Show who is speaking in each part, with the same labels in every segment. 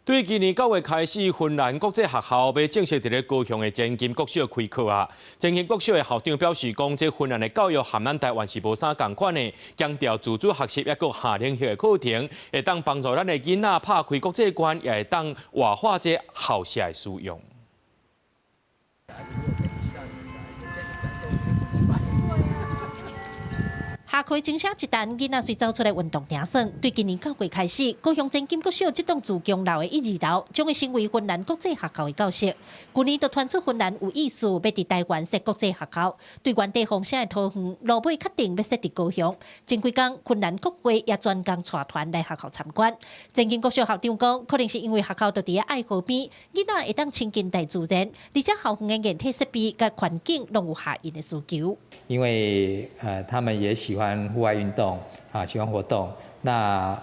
Speaker 1: 對今年9月開始，芬蘭國際學校要正式佇咧高雄的前金國小開課啊。前金國小的校長表示講，這芬蘭的教育和咱台灣是無啥共款的，強調自主學習抑個下領域的課程，會當幫助咱的囡仔拍開國際觀，也會當活化這校舍的使用。
Speaker 2: 下課前寫一單，囡仔隨走出來運動行算。對今年9月開始，高雄前金國小這棟自強樓的1、2樓將會成為芬蘭國際學校的教室。去年就傳出芬蘭有意思要佇台灣設國際學校，對原地方向的桃園落尾確定要設佇高雄。前幾天，芬蘭國會也專工帶團來學校參觀。前金國小校長講，可能是因為學校就佇愛河邊，囡仔會當親近大自然，而且校園的硬體設備甲環境攏有下因的需求。
Speaker 3: 因為他們也喜歡戶外運動啊，喜歡活動。那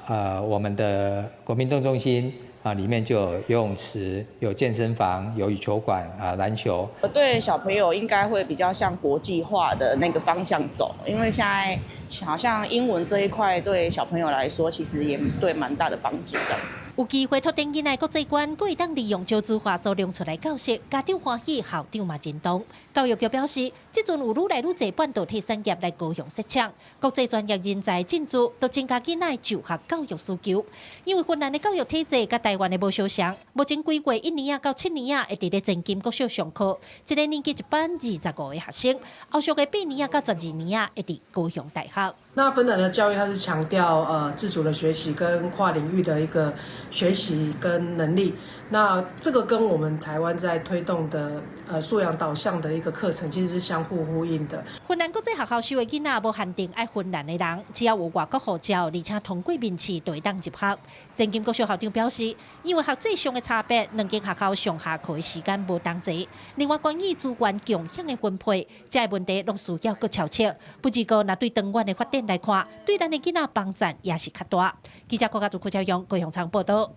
Speaker 3: 我們的國民運動中心啊，裡面就有游泳池、有健身房、有羽球館啊、籃球。
Speaker 4: 對小朋友應該會比較向國際化的那個方向走，因為現在好像英文這一塊對小朋友來說，其實也對蠻大的幫助這樣子。
Speaker 2: 有機會拓展囡仔國際觀，佫會當利用少子化所量出來教室，家長歡喜，校長嘛認同。教育局表示，即陣有愈來愈儕半導體產業來高雄設廠，國際專業人才進駐，都增加囡仔就學教育需求。因為芬蘭的教育體制甲台灣的無相像，目前規劃1年到7年會佇咧前金國小上課，一個年級一班25個學生，後續的8年到12年會佇高雄大學。
Speaker 5: 那芬蘭的教育，它是強調自主的學習跟跨領域的一個學習跟能力。那這個跟我們台灣在推動的素養導向的一個課程，其實是相互呼應的。
Speaker 2: 芬蘭國際學校收的囡仔無限定愛芬蘭的人，只要有外國護照，而且通過面試，就會當入學。前金國小校長表示，因為學制上的差別，兩間學校上下課的時間無同齊，另外關於資源共享的分配，這個問題攏需要擱敲切。不過，若對長遠的發展來看，對咱的囡仔幫助也是較大。記者郭家祖、柯超陽、高雄場報道。